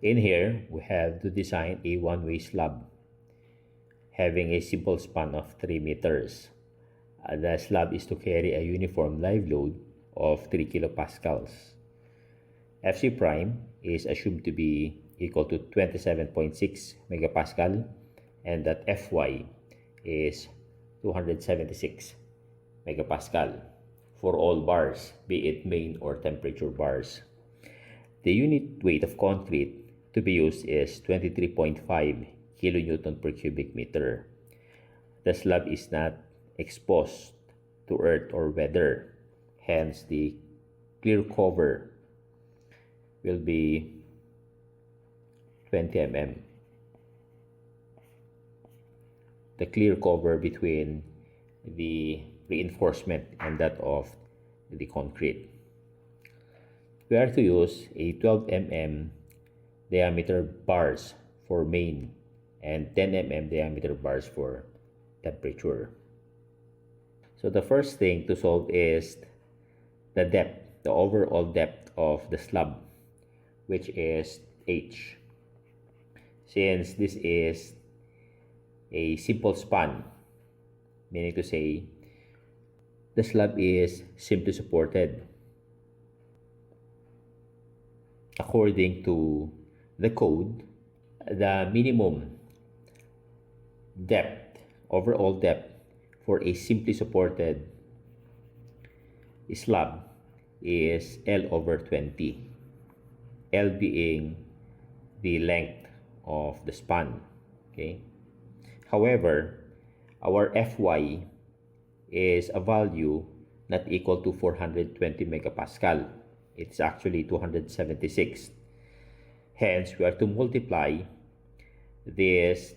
In here, we have to design a one-way slab having a simple span of 3 meters. The slab is to carry a uniform live load of 3 kilopascals. Fc prime is assumed to be equal to 27.6 megapascal, and that Fy is 276 megapascal for all bars, be it main or temperature bars. The unit weight of concrete to be used is 23.5 kilonewton per cubic meter. The slab is not exposed to earth or weather, hence the clear cover will be 20 mm. The clear cover between the reinforcement and that of the concrete. We are to use a 12 mm diameter bars for main and 10 mm diameter bars for temperature. So the first thing to solve is the depth, the overall depth of the slab, which is h. Since this is a simple span, meaning to say the slab is simply supported according to the code. The minimum depth, overall depth for a simply supported slab is L over 20. L being the length of the span. Okay. However, our Fy is a value not equal to 420 megapascal. It's actually 276. Hence, we are to multiply this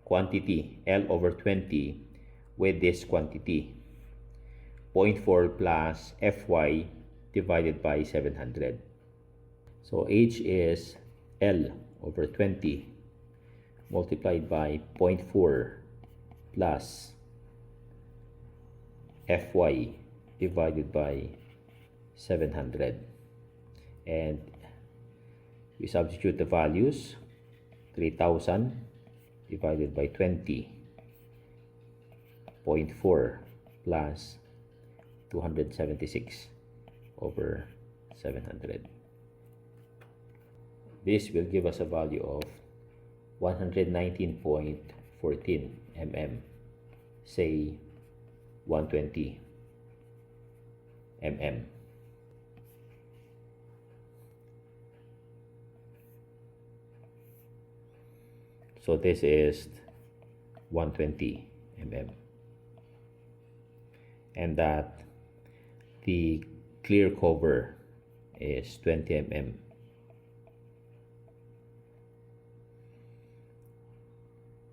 quantity, L over 20, with this quantity, 0.4 plus Fy divided by 700. So H is L over 20 multiplied by 0.4 plus Fy divided by 700. And we substitute the values. 3,000 divided by 20, 0.4 plus 276 over 700. This will give us a value of 119.14 mm, say 120 mm. So this is 120 mm, and that the clear cover is 20 mm.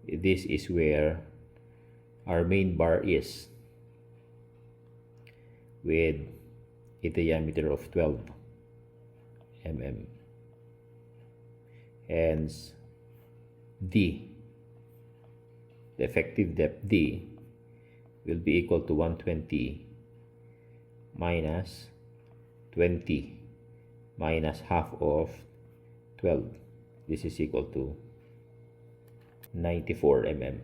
This is where our main bar is, with a diameter of 12 mm. Hence, D, the effective depth D, will be equal to 120 minus 20 minus half of 12. This is equal to 94 mm.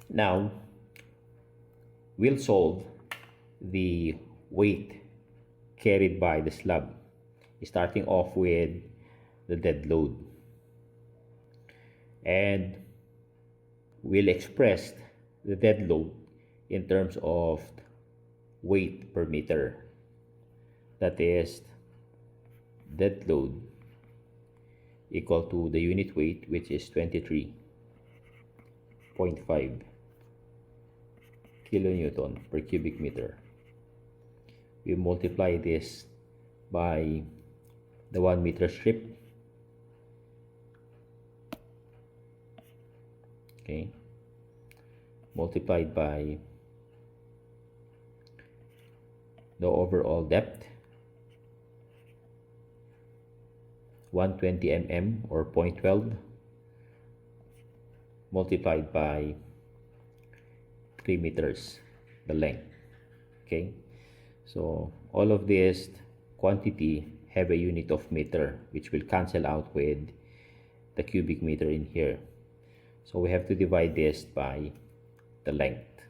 Now, we'll solve the weight carried by the slab, starting off with the dead load. And we'll express the dead load in terms of weight per meter. That is, dead load equal to the unit weight, which is 23.5 kilonewton per cubic meter. We multiply this by the 1 meter strip. Okay, multiplied by the overall depth, 120 mm or 0.12, multiplied by 3 meters, the length. Okay, So all of this quantity have a unit of meter, which will cancel out with the cubic meter in here. So we have to divide this by the length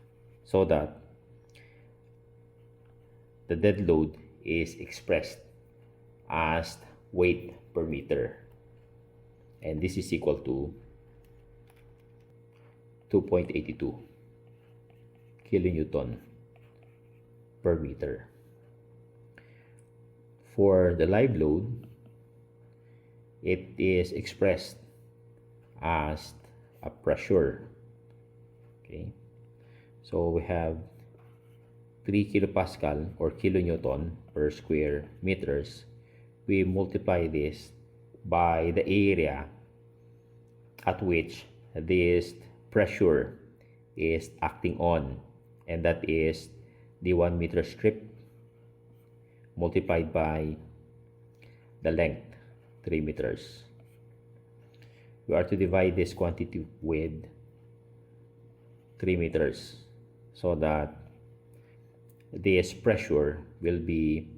so that the dead load is expressed as weight per meter, and this is equal to 2.82 kilonewton per meter. For the live load, it is expressed as a pressure. Okay, so we have 3 kilopascal or kilonewton per square meters. We multiply this by the area at which this pressure is acting on, and that is the 1 meter strip multiplied by the length, 3 meters. We are to divide this quantity with 3 meters so that this pressure will be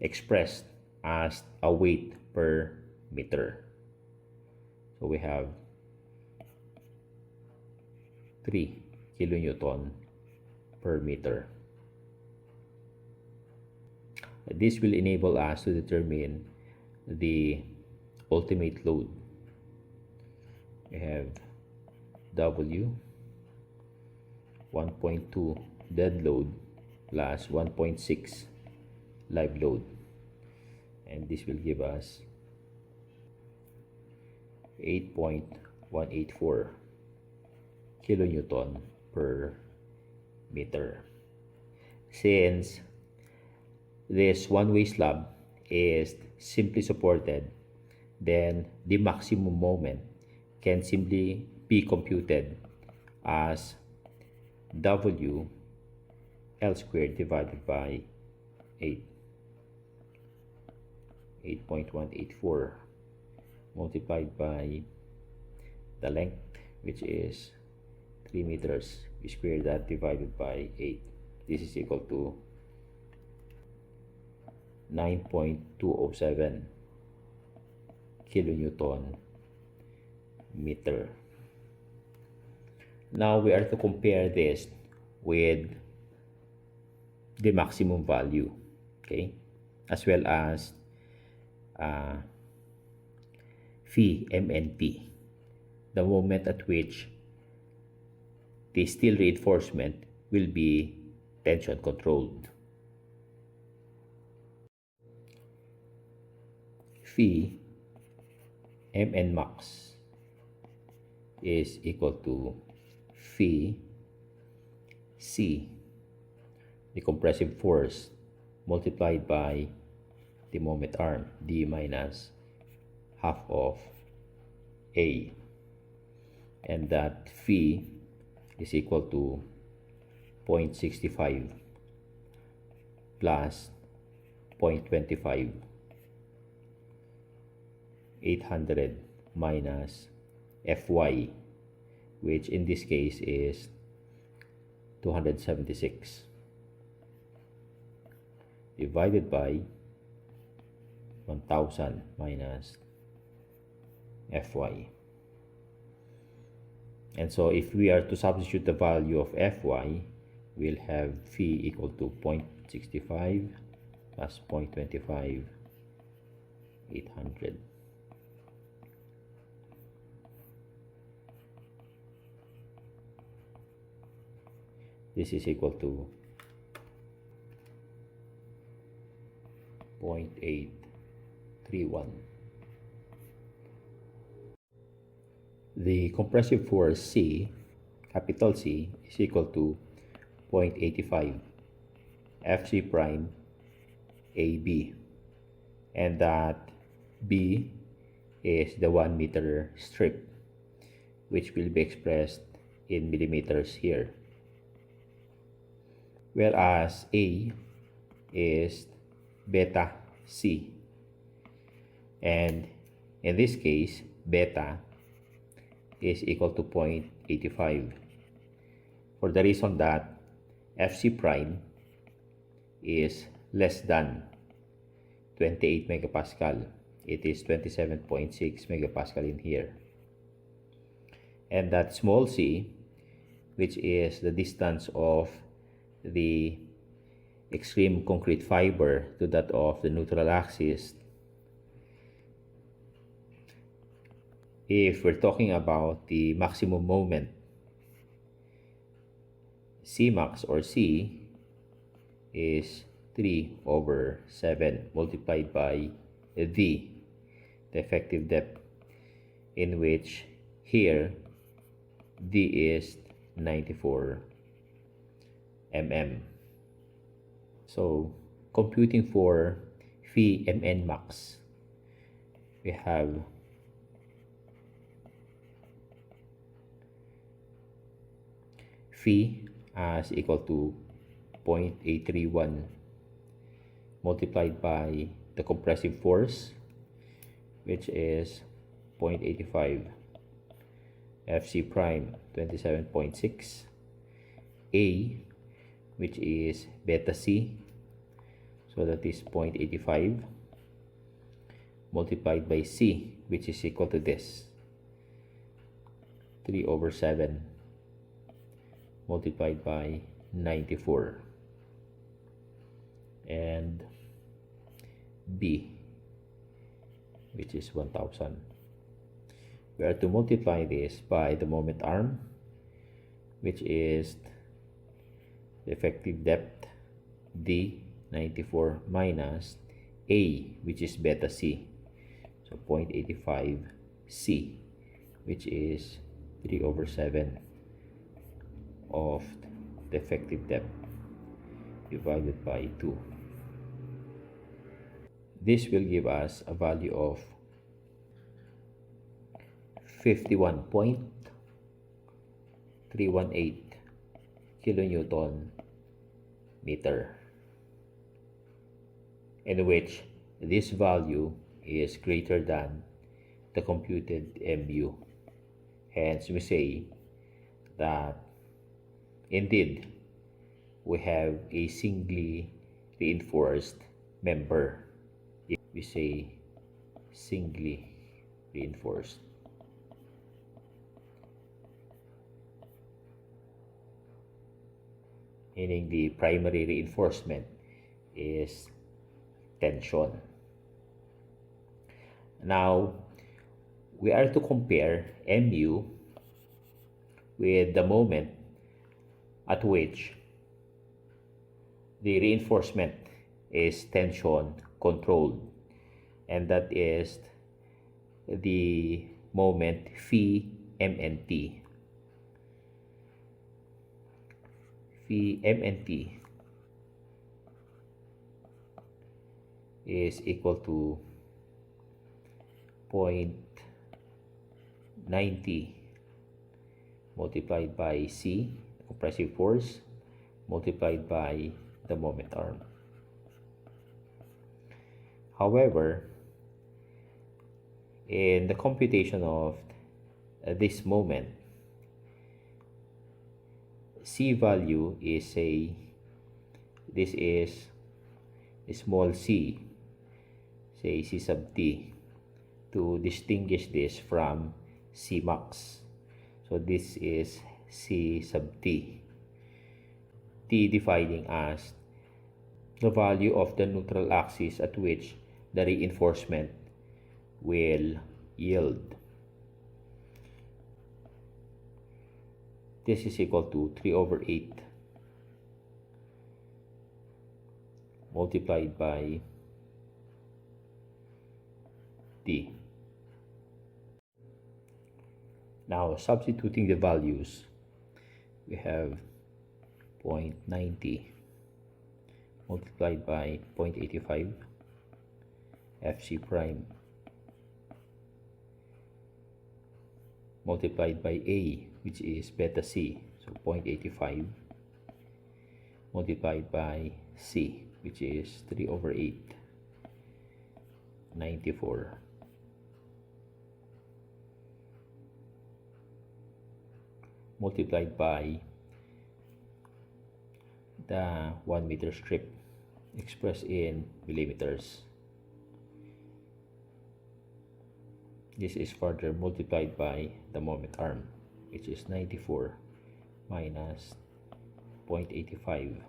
expressed as a weight per meter. So we have 3 kilonewton per meter. This will enable us to determine the ultimate load. We have W 1.2 dead load plus 1.6 live load, and this will give us 8.184 kilonewton per meter. Since this one-way slab is simply supported, then the maximum moment can simply be computed as W L squared divided by 8.184 multiplied by the length, which is 3 meters. We square that divided by 8. This is equal to 9.207 kilonewton meter. Now we are to compare this with the maximum value, okay, as well as phi MNP, the moment at which the steel reinforcement will be tension controlled. Phi Mn max is equal to phi C, the compressive force, multiplied by the moment arm, D minus half of A, and that phi is equal to 0.65 plus 0.25, 800 minus Fy, which in this case is 276, divided by 1000 minus Fy. And so if we are to substitute the value of Fy, we'll have phi equal to 0.65 plus 0.25, 800. This is equal to 0.831. The compressive force C, capital C, is equal to 0.85 Fc prime AB, and that B is the 1 meter strip, which will be expressed in millimeters here, whereas A is beta C, and in this case beta is equal to 0.85, for the reason that Fc prime is less than 28 megapascal. It is 27.6 megapascal in here. And that small c, which is the distance of the extreme concrete fiber to that of the neutral axis, if we're talking about the maximum moment, Cmax or C is 3/7 multiplied by the effective depth, in which here D is 94 mm. So computing for phi mn max, we have phi as equal to 0.831 multiplied by the compressive force, which is 0.85, Fc prime 27.6, A, which is beta C, so that is 0.85 multiplied by C, which is equal to this 3/7 multiplied by 94, and B, which is 1000. We are to multiply this by the moment arm, which is the effective depth D 94 minus A, which is beta C, so 0.85 C, which is 3/7 of the effective depth divided by 2. This will give us a value of 51.318 kilonewton meter, in which this value is greater than the computed MU. Hence, we say that indeed we have a singly reinforced member. If we say singly reinforced, meaning the primary reinforcement is tension. Now, we are to compare MU with the moment at which the reinforcement is tension controlled, and that is the moment phi mnt. Phi mnt is equal to 0.90 multiplied by C, compressive force, multiplied by the moment arm. However, in the computation of this moment, C value is this is a small c, say C sub t, to distinguish this from C max. So this is C sub t, t defining as the value of the neutral axis at which the reinforcement will yield. This is equal to 3/8 multiplied by t. Now, substituting the values, we have 0.90 multiplied by 0.85 Fc prime multiplied by A, which is beta C, so 0.85 multiplied by C, which is 3/8, 94, multiplied by the 1 meter strip, expressed in millimeters. This is further multiplied by the moment arm, which is 94 minus 0.85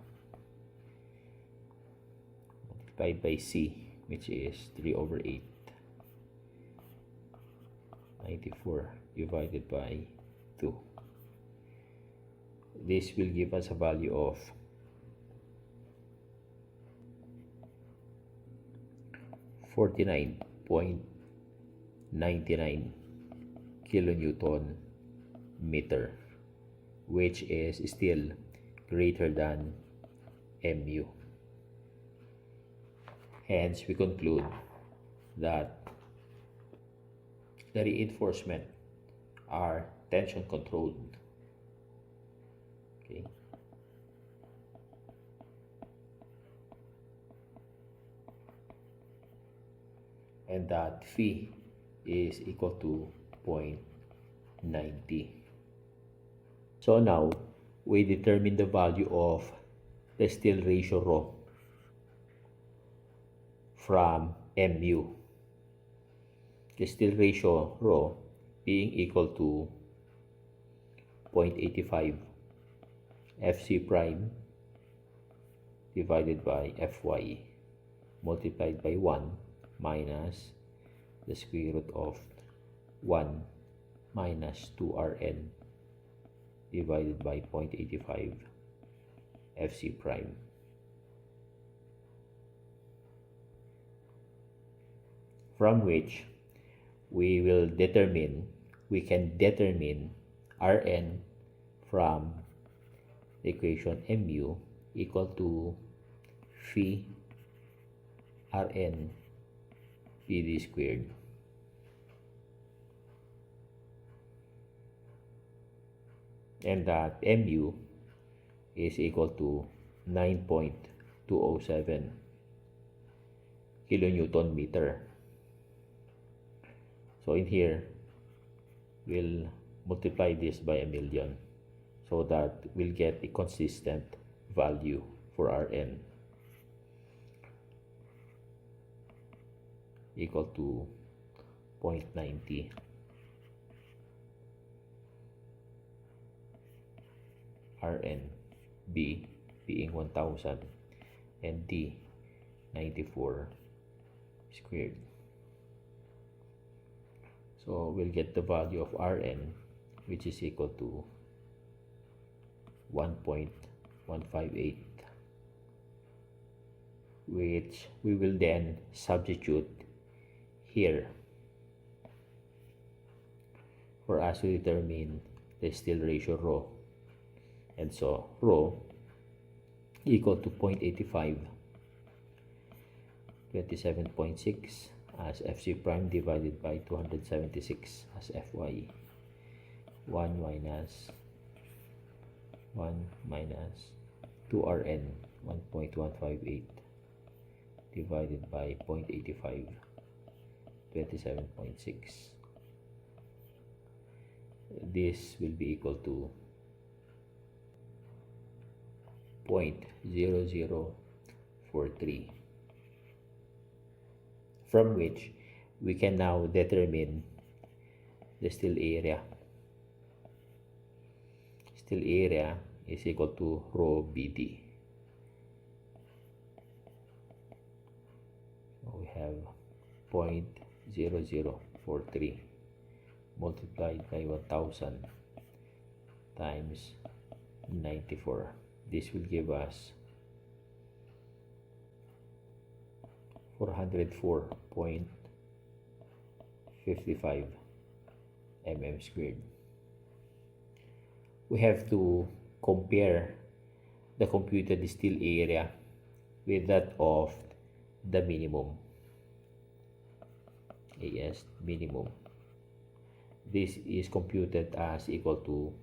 multiplied by C, which is 3/8. 94 divided by 2. This will give us a value of 49.99 kilonewton meter, which is still greater than mu. Hence, we conclude that the reinforcement are tension controlled. Okay. And that phi is equal to 0.90. So now we determine the value of the still ratio rho from mu. The still ratio rho being equal to 0.85 Fc prime divided by Fy multiplied by 1 minus the square root of 1 minus 2Rn divided by 0.85 Fc prime. From which we can determine Rn from the equation mu equal to phi Rn PD squared. And that mu is equal to 9.207 kilonewton meter. So in here, we'll multiply this by 1,000,000 so that we'll get a consistent value for Rn equal to 0.90. Rn B being 1,000 and D 94 squared. So we'll get the value of Rn, which is equal to 1.158, which we will then substitute here for us to determine the still ratio rho. And so rho equal to 0.85, 27.6 as Fc prime divided by 276 as Fy. 1 minus 2Rn 1.158 divided by 0.85, 27.6. This will be equal to 0.0043, from which we can now determine the still area. Still area is equal to rho BD. So we have 0.0043 multiplied by 1,000 times 94. This will give us 404.55 mm squared. We have to compare the computed still area with that of the minimum, AS minimum. This is computed as equal to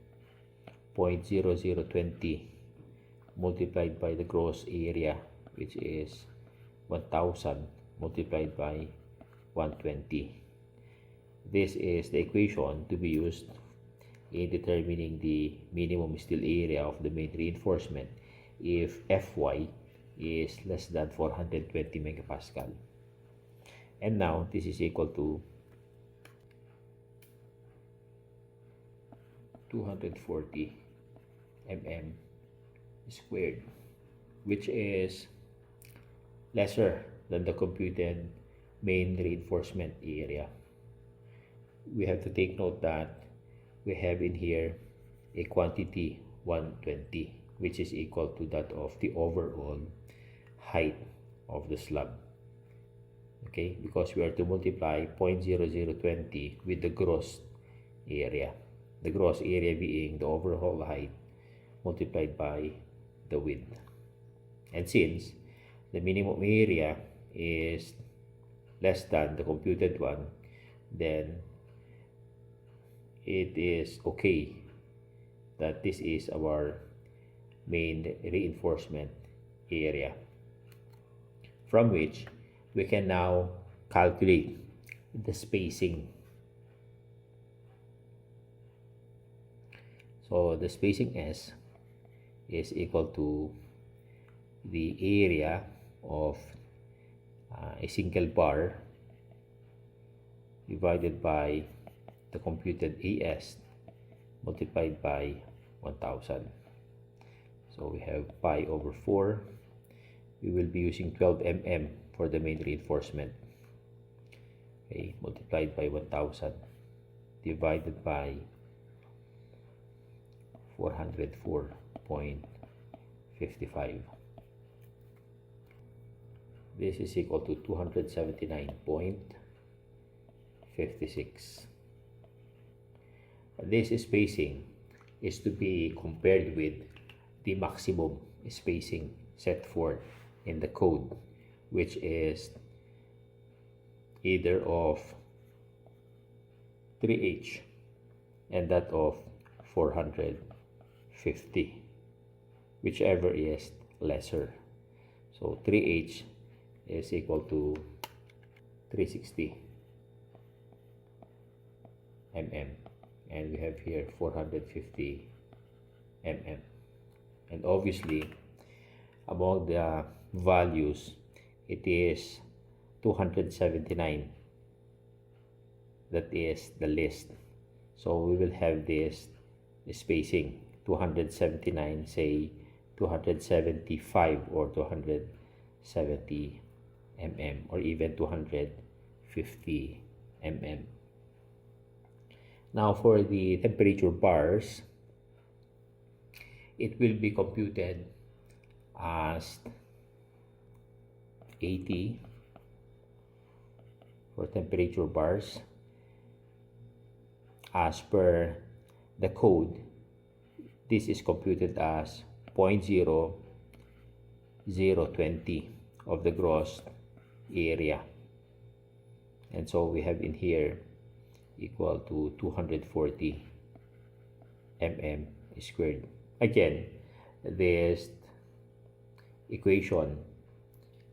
0.0020 multiplied by the gross area, which is 1,000 multiplied by 120. This is the equation to be used in determining the minimum still area of the main reinforcement if Fy is less than 420 megapascal. And now this is equal to 240 mm squared, which is lesser than the computed main reinforcement area. We have to take note that we have in here a quantity 120, which is equal to that of the overall height of the slab. Okay, because we are to multiply 0.0020 with the gross area. The gross area being the overall height multiplied by the width. And since the minimum area is less than the computed one, then it is okay that this is our main reinforcement area, from which we can now calculate the spacing. So the spacing S is equal to the area of a single bar divided by the computed AS multiplied by 1000. So we have pi over 4. We will be using 12 mm for the main reinforcement. Okay, multiplied by 1000 divided by 404.55. This is equal to 279.56. This spacing is to be compared with the maximum spacing set forth in the code, which is either of 3H and that of 450, whichever is lesser. So 3H is equal to 360 mm, and we have here 450 mm. And obviously among the values, it is 279 that is the least. So we will have this spacing 279, say 275 or 270 mm, or even 250 mm. Now for the temperature bars, it will be computed as 80 for temperature bars. As per the code, this is computed as 0.0020 of the gross area, and so we have in here equal to 240 mm squared. Again, this equation,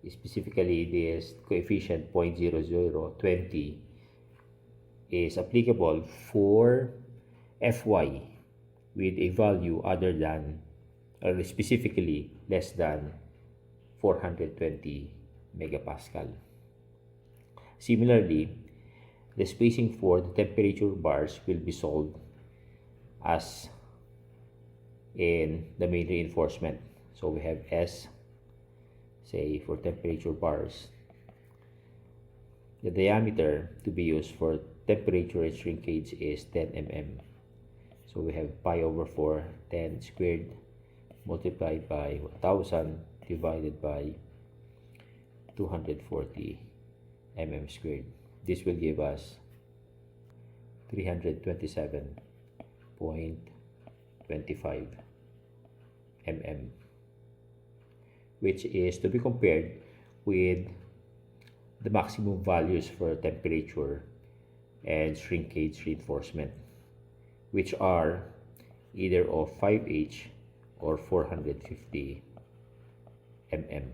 specifically this coefficient 0.0020, is applicable for Fy with a value other than, or specifically less than 420 megapascal. Similarly, the spacing for the temperature bars will be solved as in the main reinforcement. So we have S, say for temperature bars, the diameter to be used for temperature and shrinkage is 10 mm. So we have pi over 4, 10 squared multiplied by 1000 divided by 240 mm squared. This will give us 327.25 mm, which is to be compared with the maximum values for temperature and shrinkage reinforcement, which are either of 5H or 450 mm,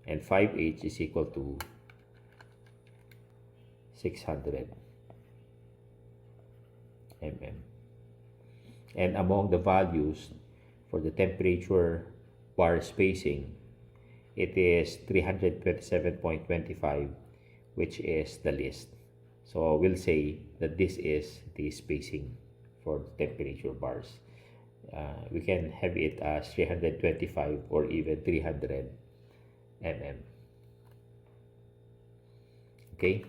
and 5H is equal to 600 mm. And among the values for the temperature bar spacing, it is 327.25, which is the least. So we'll say that this is the spacing for temperature bars. We can have it as 325 or even 300 mm. Okay.